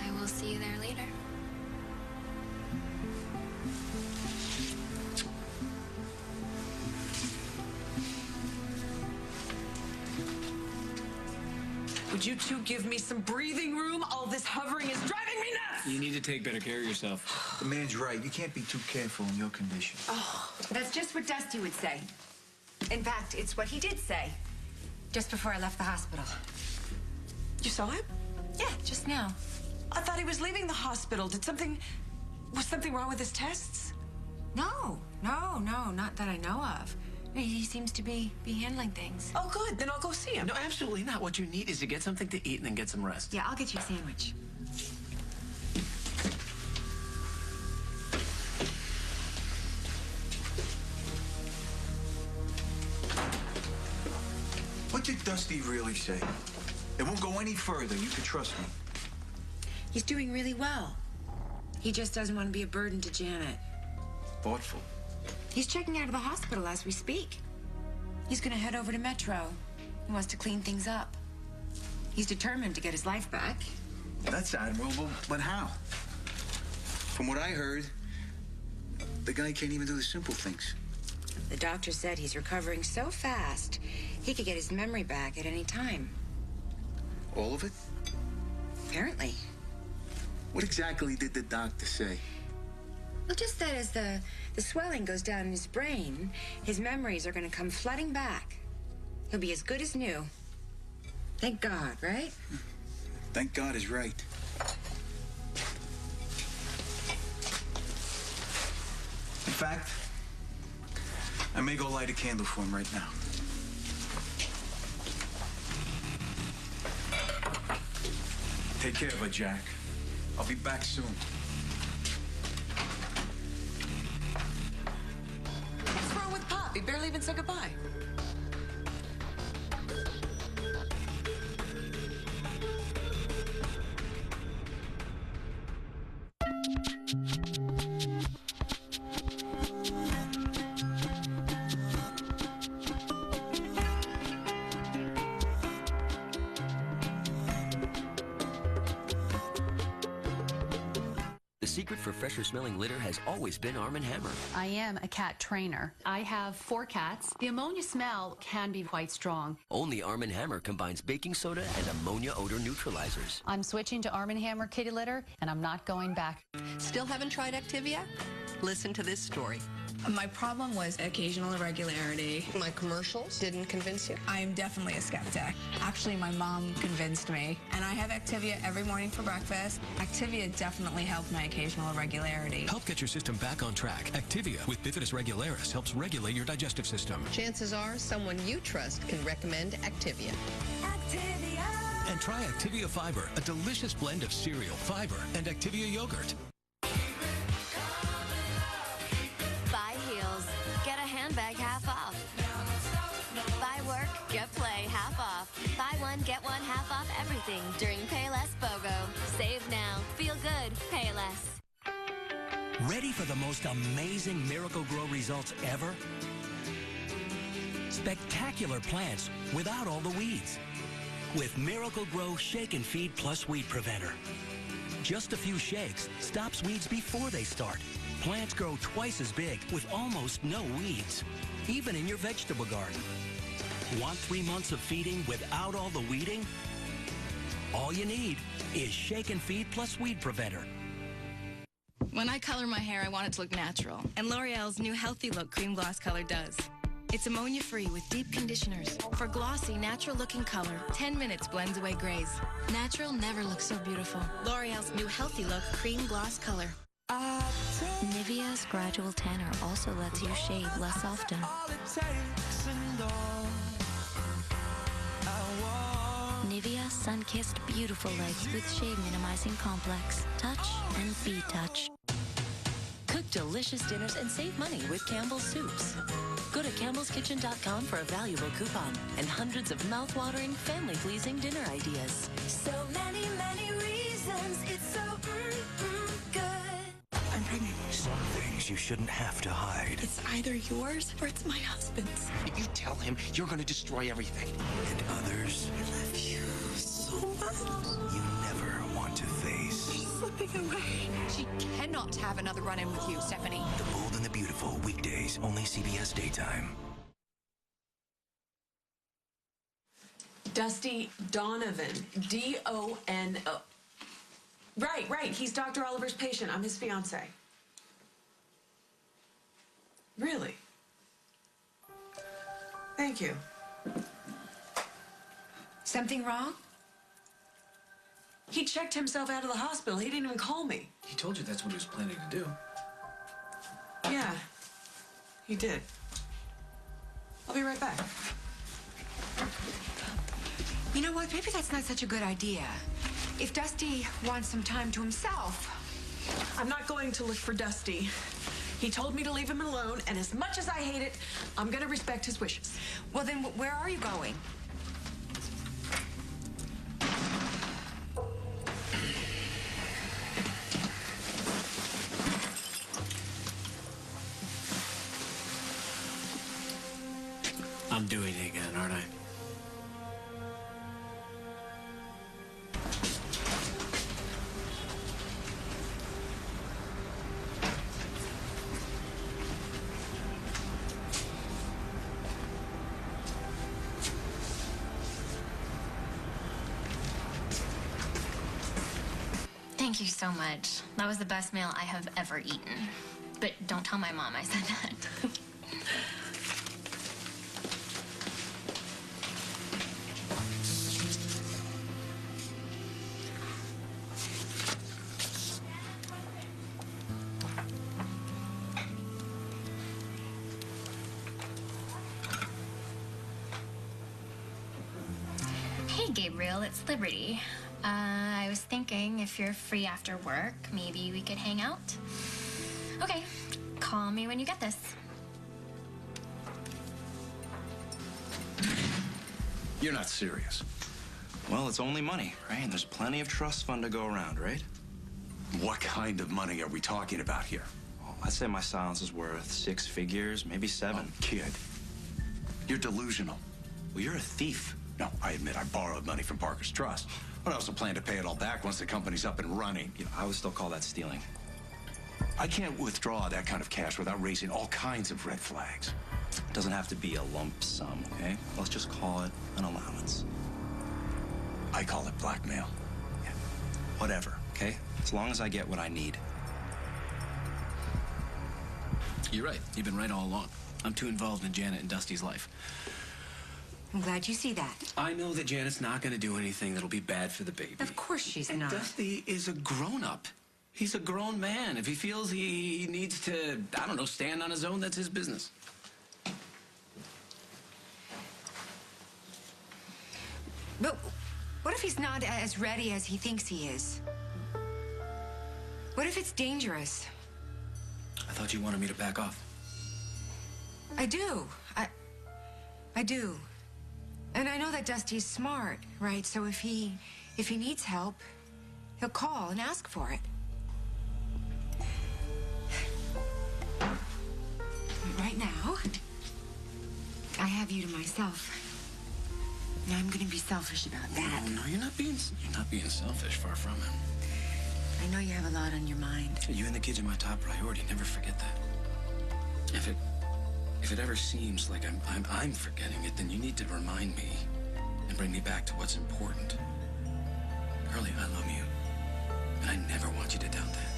I will see you there later. Would you two give me some breathing room? All this hovering is driving me nuts! You need to take better care of yourself. The man's right. You can't be too careful in your condition. Oh, that's just what Dusty would say. In fact, it's what he did say just before I left the hospital. You saw him? Yeah, just now. I thought he was leaving the hospital. Was something wrong with his tests? No, not that I know of. He seems to be handling things. Oh, good. Then I'll go see him. No, absolutely not. What you need is to get something to eat and then get some rest. Yeah, I'll get you a sandwich. What did Dusty really say? It won't go any further. You can trust me. He's doing really well. He just doesn't want to be a burden to Janet. Thoughtful. He's checking out of the hospital as we speak. He's going to head over to Metro. He wants to clean things up. He's determined to get his life back. That's admirable, but how? From what I heard, the guy can't even do the simple things. The doctor said he's recovering so fast, he could get his memory back at any time. All of it? Apparently. What exactly did the doctor say? Well, just that as the swelling goes down in his brain, his memories are going to come flooding back. He'll be as good as new. Thank God, right? Thank God is right. In fact, I may go light a candle for him right now. Take care of her, Jack. I'll be back soon. What's wrong with Pop? He barely even said goodbye. The secret for fresher smelling litter has always been Arm & Hammer. I am a cat trainer. I have 4 cats. The ammonia smell can be quite strong. Only Arm & Hammer combines baking soda and ammonia odor neutralizers. I'm switching to Arm & Hammer kitty litter, and I'm not going back. Still haven't tried Activia? Listen to this story. My problem was occasional irregularity. My commercials didn't convince you? I am definitely a skeptic. Actually, my mom convinced me, and I have Activia every morning for breakfast. Activia definitely helped my occasional irregularity. Help get your system back on track. Activia with Bifidus regularis helps regulate your digestive system. Chances are someone you trust can recommend Activia. Activia! And try Activia Fiber, a delicious blend of cereal, fiber, and Activia yogurt. Buy heels, get a handbag half off. Buy work, get play half off. Buy one, get one half off everything during Pay Less BOGO. Save now, feel good, pay less. Ready for the most amazing Miracle-Gro results ever? Spectacular plants without all the weeds. With Miracle-Gro Shake and Feed Plus Weed Preventer. Just a few shakes stops weeds before they start. Plants grow twice as big with almost no weeds, even in your vegetable garden. Want 3 months of feeding without all the weeding? All you need is Shake and Feed Plus Weed Preventer. When I color my hair, I want it to look natural. And L'Oreal's new Healthy Look Cream Gloss Color does. It's ammonia-free with deep conditioners. For glossy, natural-looking color, 10 minutes blends away grays. Natural never looks so beautiful. L'Oreal's new Healthy Look Cream Gloss Color. Nivea's Gradual Tanner also lets you shave less often. Nivea Sun-Kissed Beautiful Legs with Shave Minimizing Complex. Touch and be touched. Cooked delicious dinners and save money with Campbell's soups. Go to campbellskitchen.com for a valuable coupon and hundreds of mouth-watering, family-pleasing dinner ideas. So many, many reasons. It's so good. I'm pregnant. Some things you shouldn't have to hide. It's either yours or it's my husband's. If you tell him, you're going to destroy everything. And others I love you so much. you never want to face. She's slipping away. She cannot have another run-in with you, Stephanie. The Bold and the Beautiful, weekdays, only CBS Daytime. Dusty Donovan. D-O-N-O. Right. He's Dr. Oliver's patient. I'm his fiance. Really? Thank you. Something wrong? He checked himself out of the hospital. He didn't even call me. He told you that's what he was planning to do. Yeah, he did. I'll be right back. You know what? Maybe that's not such a good idea. If Dusty wants some time to himself. I'm not going to look for Dusty. He told me to leave him alone, and as much as I hate it, I'm gonna respect his wishes. Well, then where are you going? I'm doing it again, aren't I? Thank you so much. That was the best meal I have ever eaten. But don't tell my mom I said that. Hey, Gabriel, it's Liberty. I was thinking if you're free after work, maybe we could hang out. Okay, call me when you get this. You're not serious. Well, it's only money, right? And there's plenty of trust fund to go around, right? What kind of money are we talking about here? Well, I'd say my silence is worth 6 figures, maybe 7. Kid, you're delusional. Well, you're a thief. No, I admit I borrowed money from Parker's Trust, but I also plan to pay it all back once the company's up and running. You know, I would still call that stealing. I can't withdraw that kind of cash without raising all kinds of red flags. It doesn't have to be a lump sum, okay? Let's just call it an allowance. I call it blackmail. Yeah. Whatever, okay? As long as I get what I need. You're right. You've been right all along. I'm too involved in Janet and Dusty's life. I'm glad you see that. I know that Janet's not going to do anything that'll be bad for the baby. Of course she's And not. Dusty is a grown-up. He's a grown man. If he feels he needs to, I don't know, stand on his own, that's his business. But what if he's not as ready as he thinks he is? What if it's dangerous? I thought you wanted me to back off. I do. I do. And I know that Dusty's smart, right? So if he needs help, he'll call and ask for it. Right now, I have you to myself. And I'm gonna be selfish about that. No, you're not being selfish, far from it. I know you have a lot on your mind. You and the kids are my top priority. Never forget that. If it ever seems like I'm forgetting it, then you need to remind me and bring me back to what's important. Girlie, I love you, and I never want you to doubt that.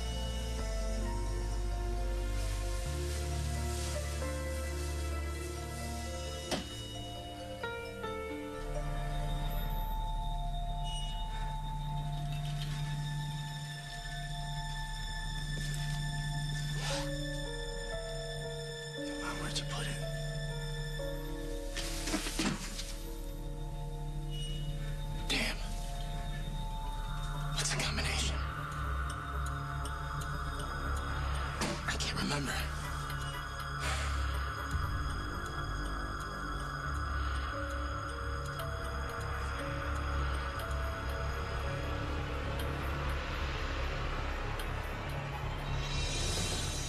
Where'd you put it? Damn. What's the combination? I can't remember. remember.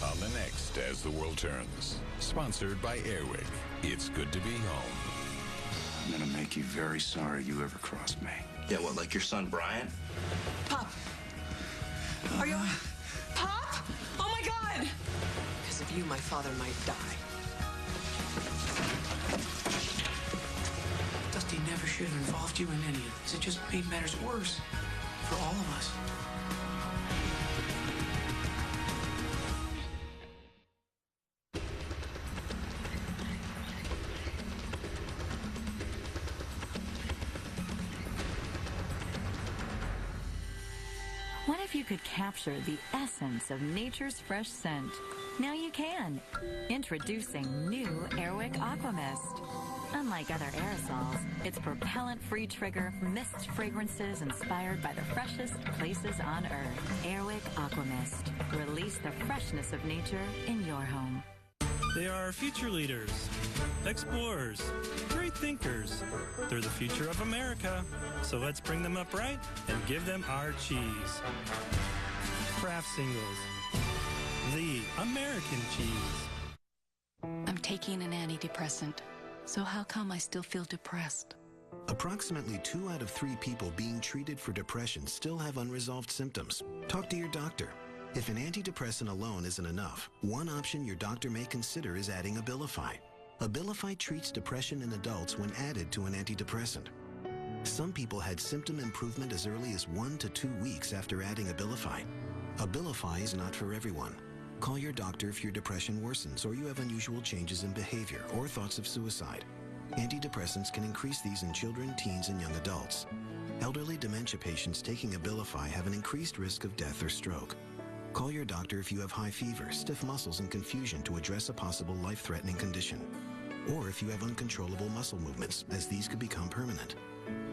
On the next As the World Turns, sponsored by Airwick, it's good to be home. I'm gonna make you very sorry you ever crossed me. Yeah, what, like your son Brian? Pop. Are you... Pop? Oh, my God! Because of you, my father might die. Dusty never should have involved you in any of this. It just made matters worse for all of us. What if you could capture the essence of nature's fresh scent? Now you can. Introducing new Airwick Aquamist. Unlike other aerosols, its propellant-free trigger mists fragrances inspired by the freshest places on Earth. Airwick Aquamist. Release the freshness of nature in your home. They are future leaders, explorers, great thinkers. They're the future of America. So let's bring them up right and give them our cheese. Craft Singles, the American cheese. I'm taking an antidepressant. So how come I still feel depressed? Approximately 2 out of 3 people being treated for depression still have unresolved symptoms. Talk to your doctor. If an antidepressant alone isn't enough, one option your doctor may consider is adding Abilify. Abilify treats depression in adults when added to an antidepressant. Some people had symptom improvement as early as 1 to 2 weeks after adding Abilify. Abilify is not for everyone. Call your doctor if your depression worsens or you have unusual changes in behavior or thoughts of suicide. Antidepressants can increase these in children, teens, and young adults. Elderly dementia patients taking Abilify have an increased risk of death or stroke. Call your doctor if you have high fever, stiff muscles, and confusion to address a possible life-threatening condition. Or if you have uncontrollable muscle movements, as these could become permanent.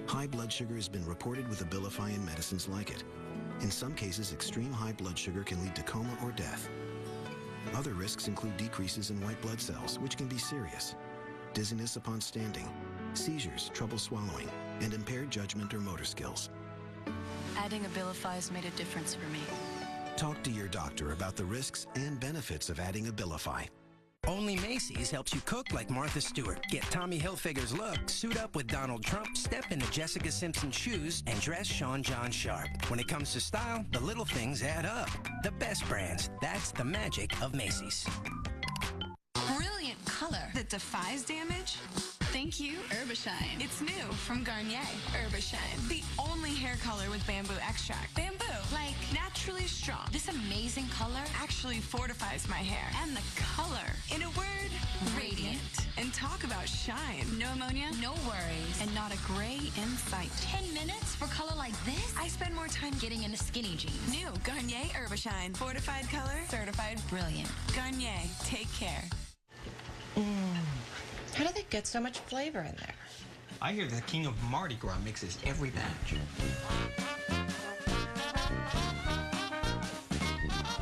High blood sugar has been reported with Abilify and medicines like it. In some cases, extreme high blood sugar can lead to coma or death. Other risks include decreases in white blood cells, which can be serious, dizziness upon standing, seizures, trouble swallowing, and impaired judgment or motor skills. Adding Abilify has made a difference for me. Talk to your doctor about the risks and benefits of adding Abilify. Only Macy's helps you cook like Martha Stewart. Get Tommy Hilfiger's look, suit up with Donald Trump, step into Jessica Simpson's shoes, and dress Sean John sharp. When it comes to style, the little things add up. The best brands. That's the magic of Macy's. Brilliant color that defies damage. Thank you, Herbashine. It's new from Garnier. Herbashine. The only hair color with bamboo extract. Bamboo. Like naturally strong. This amazing color actually fortifies my hair. And the color. In a word, radiant. And talk about shine. No ammonia. No worries. And not a gray in sight. 10 minutes for color like this? I spend more time getting into skinny jeans. New Garnier Herbashine. Fortified color. Certified brilliant. Garnier. Take care. How do they get so much flavor in there? I hear the king of Mardi Gras mixes every batch.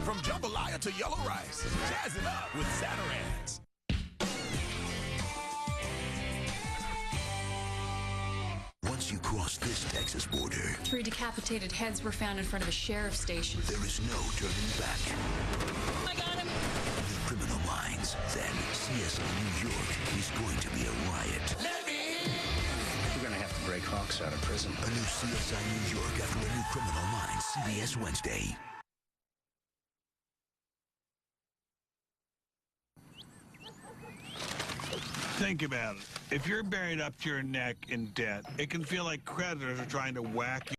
From jambalaya to yellow rice, jazz it up with Zatarain's. Once you cross this Texas border, 3 decapitated heads were found in front of a sheriff's station. there is no turning back. I got him. New Criminal Minds. Then CSI New York is going to be a riot. We're gonna have to break Hawks out of prison. A new CSI New York after a new Criminal Minds. CBS Wednesday. Think about it. If you're buried up to your neck in debt, it can feel like creditors are trying to whack you.